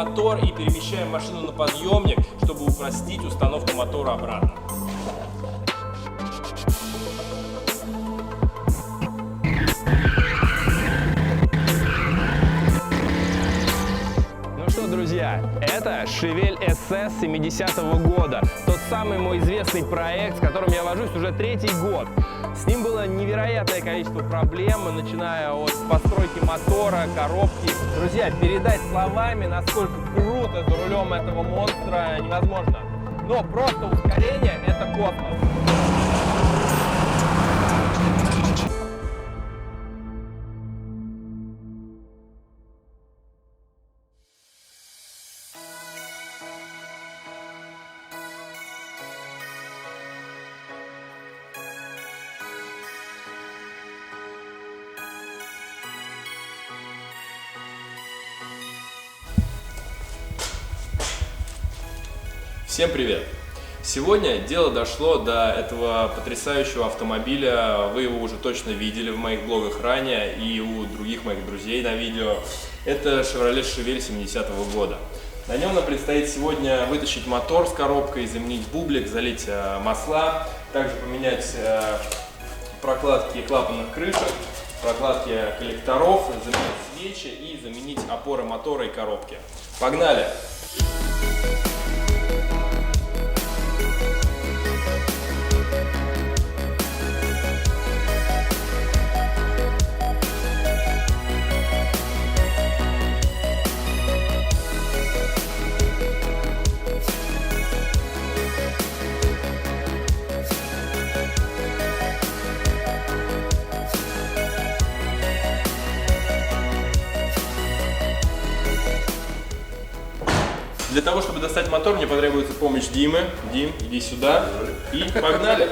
мотор и перемещаем машину на подъемник, чтобы упростить установку мотора обратно. Ну что, друзья, это Chevelle SS 70-го года. Тот самый мой известный проект, с которым я вожусь уже 3-й год. С ним было невероятное количество проблем, начиная от постройки мотора, коробки. Друзья, передать словами, насколько круто за рулем этого монстра, невозможно. Но просто ускорение — это космос. Всем привет! Сегодня дело дошло до этого потрясающего автомобиля. Вы его уже точно видели в моих блогах ранее и у других моих друзей на видео. Это Chevrolet 70-го года. На нем нам предстоит сегодня вытащить мотор с коробкой, заменить бублик, залить масла, также поменять прокладки клапанных крышек, прокладки коллекторов, заменить свечи и заменить опоры мотора и коробки. Погнали! Для того, чтобы достать мотор, мне потребуется помощь Димы. Дим, иди сюда. И погнали!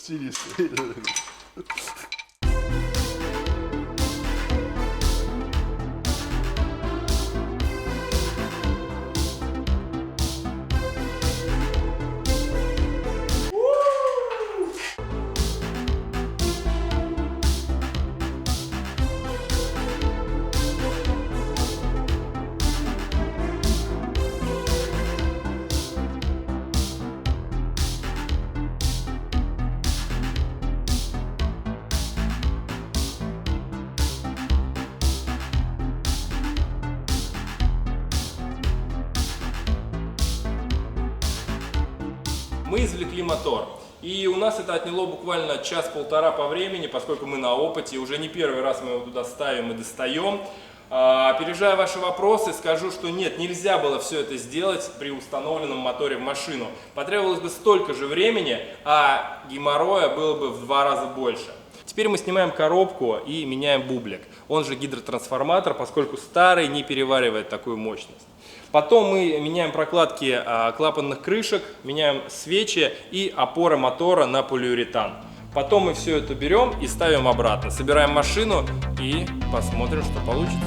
Seriously. Мы извлекли мотор. И у нас это отняло буквально час-полтора по времени, поскольку мы на опыте, уже не первый раз мы его туда ставим и достаем. Опережая ваши вопросы, скажу, что нет, нельзя было все это сделать при установленном моторе в машину. Потребовалось бы столько же времени, а геморроя было бы в 2 раза больше. Теперь мы снимаем коробку и меняем бублик, он же гидротрансформатор, поскольку старый не переваривает такую мощность. Потом мы меняем прокладки клапанных крышек, меняем свечи и опоры мотора на полиуретан. Потом мы все это берем и ставим обратно. Собираем машину и посмотрим, что получится.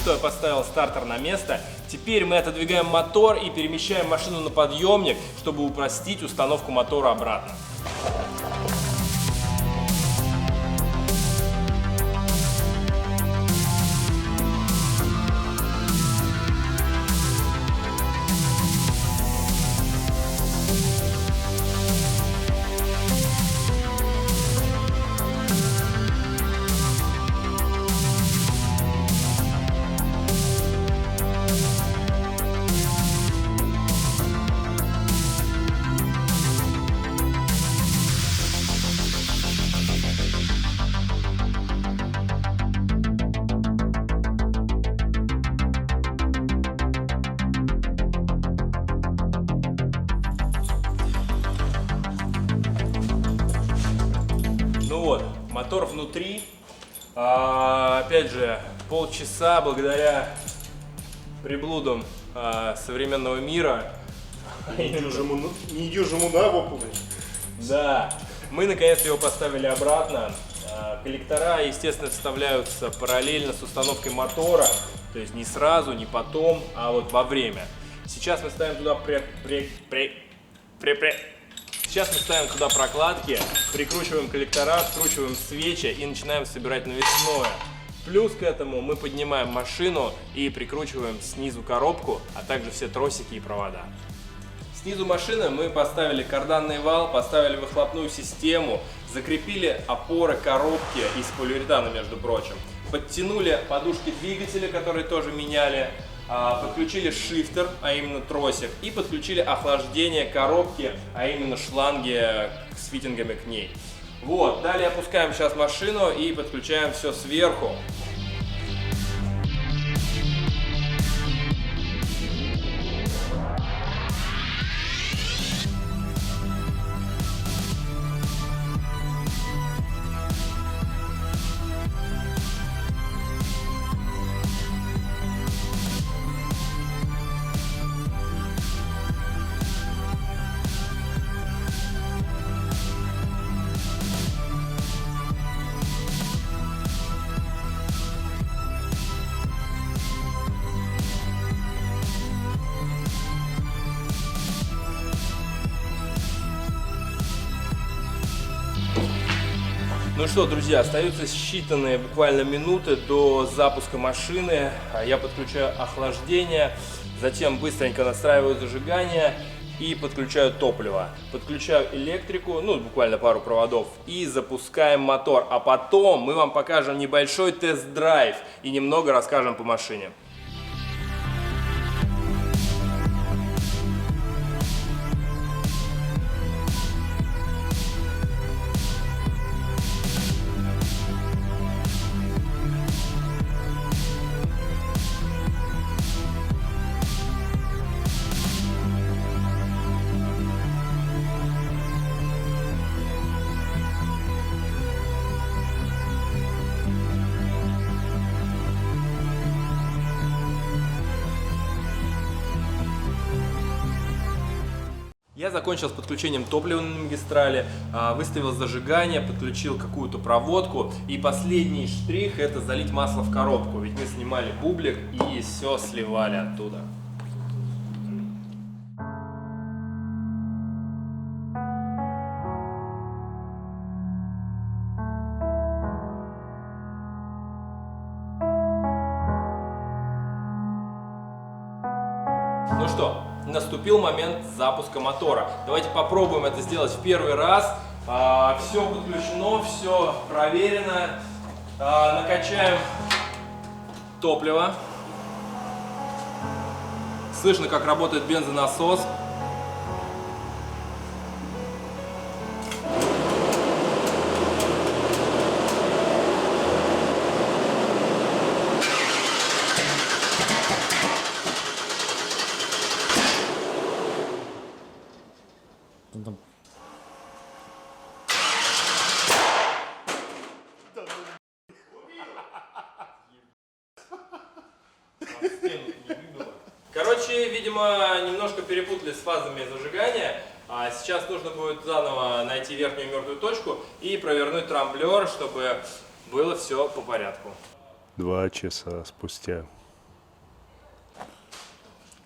что, я поставил стартер на место. Теперь мы отодвигаем мотор и перемещаем машину на подъемник, чтобы упростить установку мотора обратно. Ну вот, мотор внутри. Опять же, полчаса благодаря приблудам современного мира. Недюжему навыку. Да, мы наконец-то его поставили обратно. Коллектора, естественно, вставляются параллельно с установкой мотора. То есть не сразу, не потом, а вот во время. Сейчас мы ставим туда Сейчас мы ставим туда прокладки, прикручиваем коллектора, вкручиваем свечи и начинаем собирать навесное. Плюс к этому мы поднимаем машину и прикручиваем снизу коробку, а также все тросики и провода. Снизу машины мы поставили карданный вал, поставили выхлопную систему, закрепили опоры коробки из полиуретана, между прочим. Подтянули подушки двигателя, которые тоже меняли. Подключили шифтер, а именно тросик, и подключили охлаждение коробки, а именно шланги с фитингами к ней. Вот, далее опускаем сейчас машину и подключаем все сверху. Ну что, друзья, остаются считанные буквально минуты до запуска машины. Я подключаю охлаждение, затем быстренько настраиваю зажигание и подключаю топливо. Подключаю электрику, ну буквально пару проводов, и запускаем мотор. А потом мы вам покажем небольшой тест-драйв и немного расскажем по машине. Я закончил с подключением топлива на магистрали, выставил зажигание, подключил какую-то проводку. И последний штрих — это залить масло в коробку. Ведь мы снимали бублик и все сливали оттуда. Ну что, наступил момент запуска мотора. Давайте попробуем это сделать в первый раз. Все подключено, все проверено. Накачаем топливо. Слышно, как работает бензонасос. Короче, видимо, немножко перепутали с фазами зажигания. Сейчас нужно будет заново найти верхнюю мертвую точку и провернуть трамблер, чтобы было все по порядку. 2 часа спустя.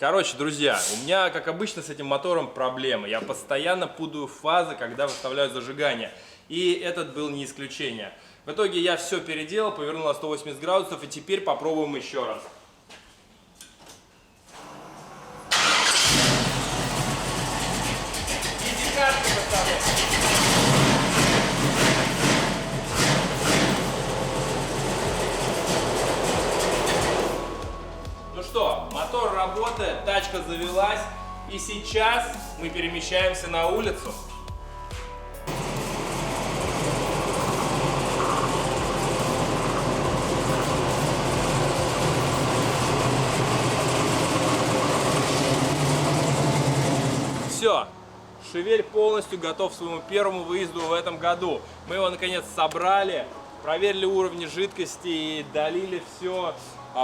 Короче, друзья, у меня, как обычно, с этим мотором проблемы. Я постоянно путаю фазы, когда выставляю зажигание. И этот был не исключение. В итоге я все переделал, повернул на 180 градусов, и теперь попробуем еще раз. Изи-карты поставляем. Ну что, мотор работает, тачка завелась, и сейчас мы перемещаемся на улицу. Все, «Шевель» полностью готов к своему первому выезду в этом году. Мы его наконец собрали, проверили уровни жидкости и долили все.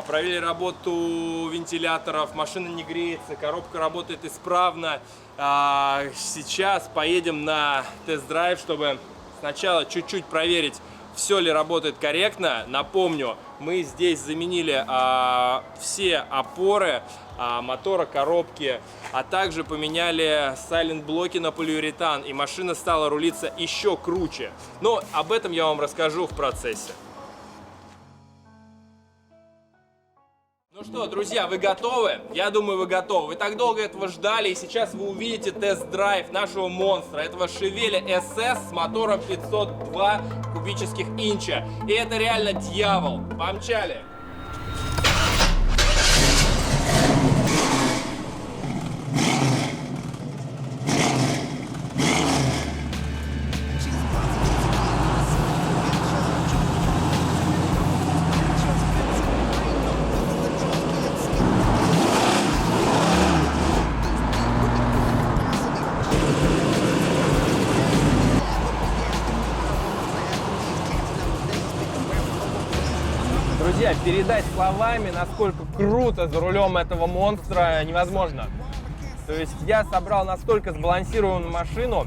Проверили работу вентиляторов, машина не греется, коробка работает исправно. Сейчас поедем на тест-драйв, чтобы сначала чуть-чуть проверить, все ли работает корректно. Напомню, мы здесь заменили все опоры мотора, коробки, а также поменяли сайлент-блоки на полиуретан, и машина стала рулиться еще круче. Но об этом я вам расскажу в процессе. Ну что, друзья, вы готовы? Я думаю, вы готовы. Вы так долго этого ждали, и сейчас вы увидите тест-драйв нашего монстра, этого «Шевеля SS» с мотором 502 кубических инча. И это реально дьявол. Помчали! Друзья, передать словами, насколько круто за рулем этого монстра, невозможно. То есть я собрал настолько сбалансированную машину,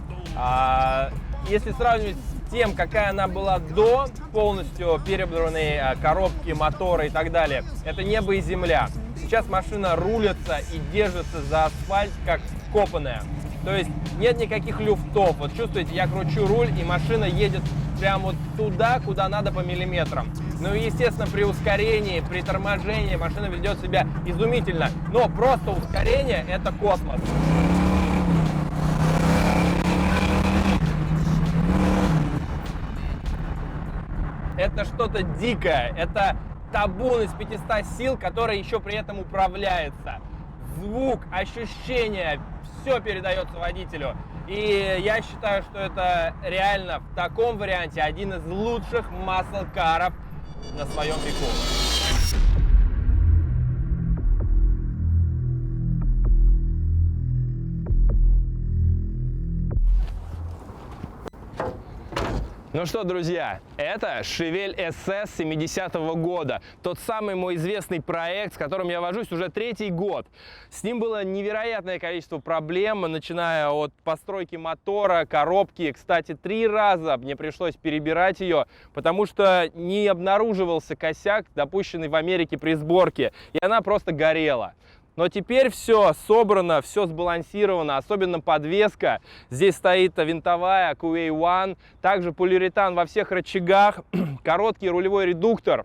если сравнивать с тем, какая она была до полностью перебранной коробки, мотора и так далее, это небо и земля. Сейчас машина рулится и держится за асфальт как вкопанная. То есть нет никаких люфтов. Вот чувствуете, я кручу руль, и машина едет прямо вот туда, куда надо по миллиметрам. Ну и, естественно, при ускорении, при торможении машина ведет себя изумительно. Но просто ускорение – это космос. Это что-то дикое. Это табун из 500 сил, который еще при этом управляется. Звук, ощущения – все передается водителю. И я считаю, что это реально в таком варианте один из лучших маслкаров на своем веку. Ну что, друзья, это «Шевель SS» 70-го года. Тот самый мой известный проект, с которым я вожусь уже 3-й год. С ним было невероятное количество проблем, начиная от постройки мотора, коробки. Кстати, 3 раза мне пришлось перебирать ее, потому что не обнаруживался косяк, допущенный в Америке при сборке, и она просто горела. Но теперь все собрано, все сбалансировано, особенно подвеска. Здесь стоит винтовая QA1, также полиуретан во всех рычагах, короткий рулевой редуктор,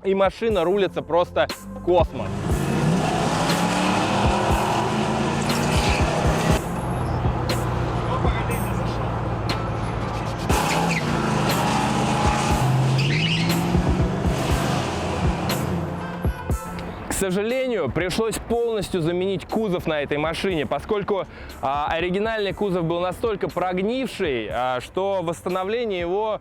и машина рулится просто космос. К сожалению, пришлось полностью заменить кузов на этой машине, поскольку оригинальный кузов был настолько прогнивший, что восстановление его,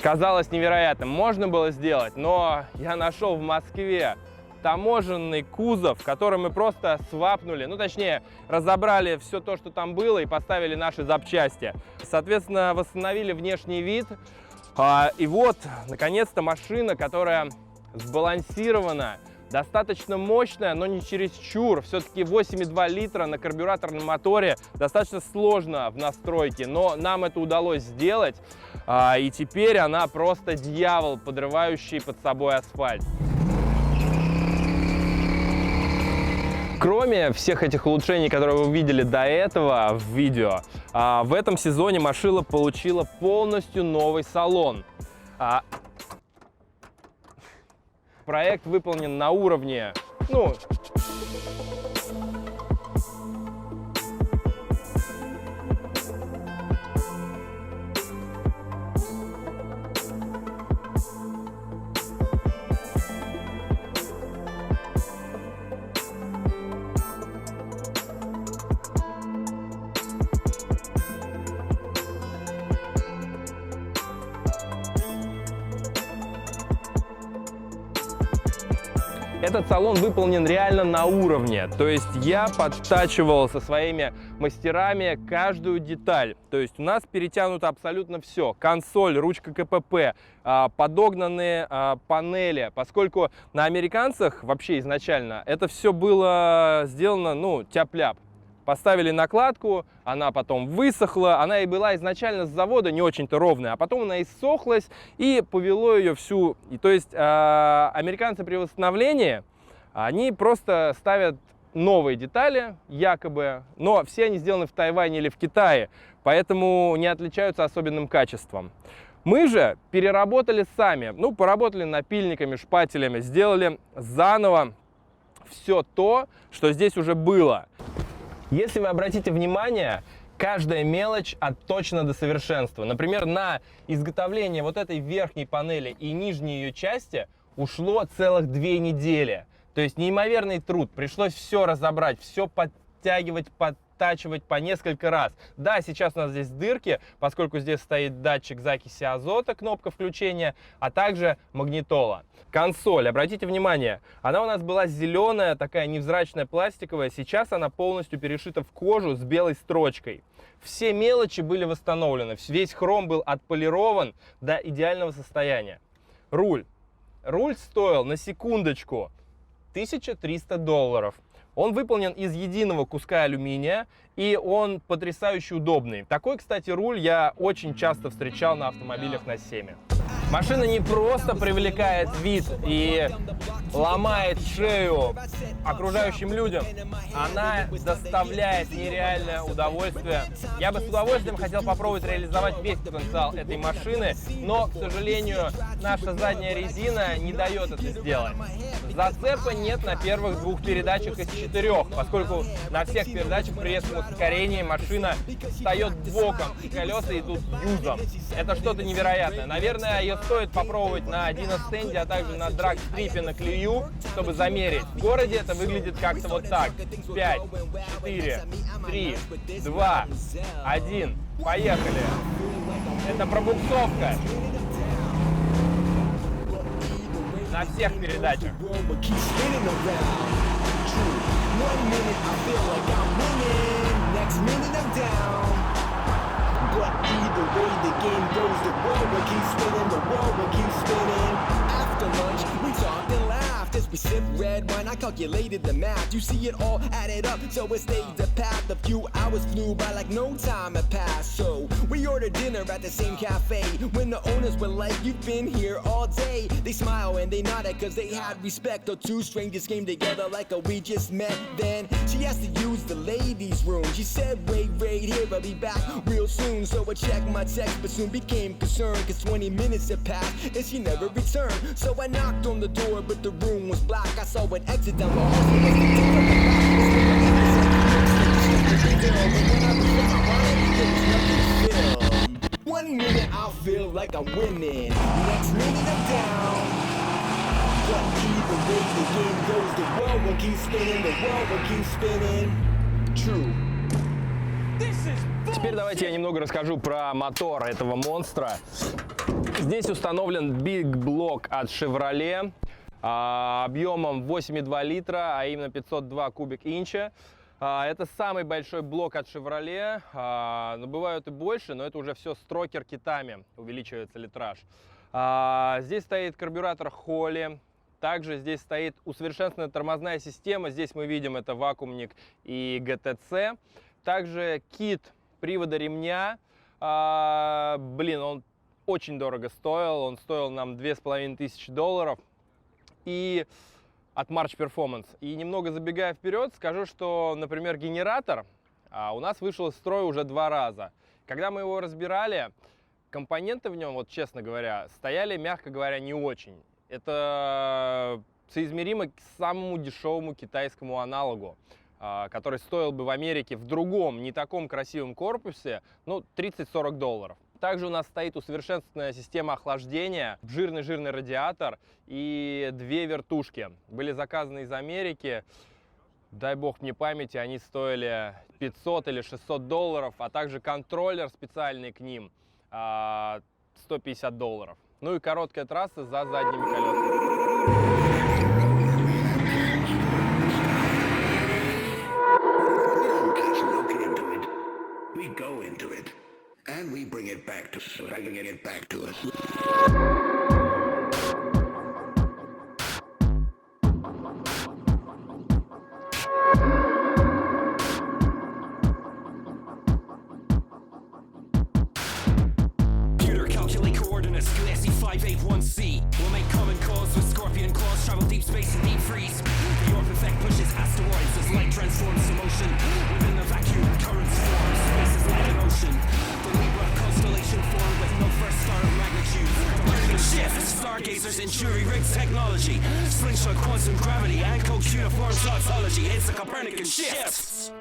казалось невероятным. Можно было сделать, но я нашел в Москве таможенный кузов, который мы просто свапнули, точнее, разобрали все то, что там было, и поставили наши запчасти. Соответственно, восстановили внешний вид. И вот, наконец-то, машина, которая сбалансирована, достаточно мощная, но не чересчур. Все-таки 8,2 литра на карбюраторном моторе достаточно сложно в настройке, но нам это удалось сделать. И теперь она просто дьявол, подрывающий под собой асфальт. Кроме всех этих улучшений, которые вы видели до этого в видео, в этом сезоне машина получила полностью новый салон. Проект выполнен на уровне, этот салон выполнен реально на уровне, то есть я подтачивал со своими мастерами каждую деталь. То есть у нас перетянуто абсолютно все: консоль, ручка КПП, подогнанные панели, поскольку на американцах вообще изначально это все было сделано, тяп-ляп. Поставили накладку, она потом высохла, она и была изначально с завода не очень-то ровная, а потом она иссохлась и повело ее всю. И то есть американцы при восстановлении, они просто ставят новые детали, якобы, но все они сделаны в Тайване или в Китае, поэтому не отличаются особенным качеством. Мы же переработали сами, поработали напильниками, шпателями, сделали заново все то, что здесь уже было. Если вы обратите внимание, каждая мелочь отточена до совершенства. Например, на изготовление вот этой верхней панели и нижней ее части ушло целых 2 недели. То есть неимоверный труд. Пришлось все разобрать, все подтягивать, подтачивать по несколько раз. Да, сейчас у нас здесь дырки, поскольку здесь стоит датчик закиси азота, кнопка включения, а также магнитола. Консоль, обратите внимание, она у нас была зеленая, такая невзрачная, пластиковая. Сейчас она полностью перешита в кожу с белой строчкой. Все мелочи были восстановлены, весь хром был отполирован до идеального состояния. Руль. Руль стоил, на секундочку, $1300. Он выполнен из единого куска алюминия, и он потрясающе удобный. Такой, кстати, руль я очень часто встречал на автомобилях на Семе. Машина не просто привлекает вид и ломает шею окружающим людям, она доставляет нереальное удовольствие. Я бы с удовольствием хотел попробовать реализовать весь потенциал этой машины, но, к сожалению, наша задняя резина не дает это сделать. Зацепа нет на первых 2 передачах из 4, поскольку на всех передачах при резком ускорении машина встает боком, и колеса идут юзом. Это что-то невероятное. Наверное, ее стоит попробовать на диностенде, а также на драгстрипе на Клею, чтобы замерить. В городе это выглядит как-то вот так. 5, 4, 3, 2, 1. Поехали. Это пробуксовка. На всех передачах. But either way the game goes, the world will keep spinning, the world will keep spinning. After lunch, we talked and laughed as we sipped red wine. I calculated the math, you see it all added up, so it stayed the path. A few hours flew by like no time had passed. So we ordered dinner at the same cafe. When the owners were like, "You've been here all day," they smiled and they nodded cause they had respect. The two strangers came together like we just met. Then she asked to use the ladies' room. She said, wait here, I'll be back real soon. So I checked my text but soon became concerned, cause 20 minutes had passed and she never returned. So I knocked on the door but the room was black. I saw an exit down the hall, so was the door on the back. 1 minute I'll feel like I'm winning, next minute I'm down. But either way the game goes, the world will keep spinning, the world will keep spinning. True. Теперь давайте я немного расскажу про мотор этого монстра. Здесь установлен Big Block от Chevrolet объемом 8,2 литра, а именно 502 кубик-инча. Это самый большой блок от Chevrolet, но бывают и больше, но это уже все с трокер-китами, увеличивается литраж. Здесь стоит карбюратор Holley, также здесь стоит усовершенствованная тормозная система, здесь мы видим это вакуумник и GTC. Также кит привода ремня, он очень дорого стоил, он стоил нам $2500. И от March Performance. И немного забегая вперед, скажу, что, например, генератор у нас вышел из строя уже 2 раза. Когда мы его разбирали, компоненты в нем, вот честно говоря, стояли, мягко говоря, не очень. Это соизмеримо к самому дешевому китайскому аналогу, который стоил бы в Америке в другом, не таком красивом корпусе, ну, 30-40 долларов. Также у нас стоит усовершенствованная система охлаждения, жирный радиатор и 2 вертушки. Были заказаны из Америки. Дай бог мне памяти, они стоили 500 или 600 долларов, а также контроллер специальный к ним 150 долларов. Ну и короткая трасса за задними колесами. We go into it, and we bring it back to us. I can get it back to us. Computer calculate coordinates, Glassy 581C. We'll make common calls with Scorpion claws, travel deep space and deep freeze. The orb effect pushes asteroids as light transforms to motion. Within the vacuum, currents form, space is like an ocean. The Libra constellation formed with no first star of magnitude. Copernican shift, stargazers in jury-rigged technology. Slingshot quantum gravity and cuneiform tautology. It's the Copernican shift.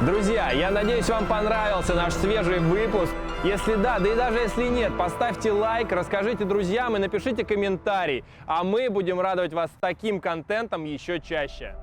Друзья, я надеюсь, вам понравился наш свежий выпуск. Если да, да и даже если нет, поставьте лайк, расскажите друзьям и напишите комментарий. А мы будем радовать вас таким контентом еще чаще.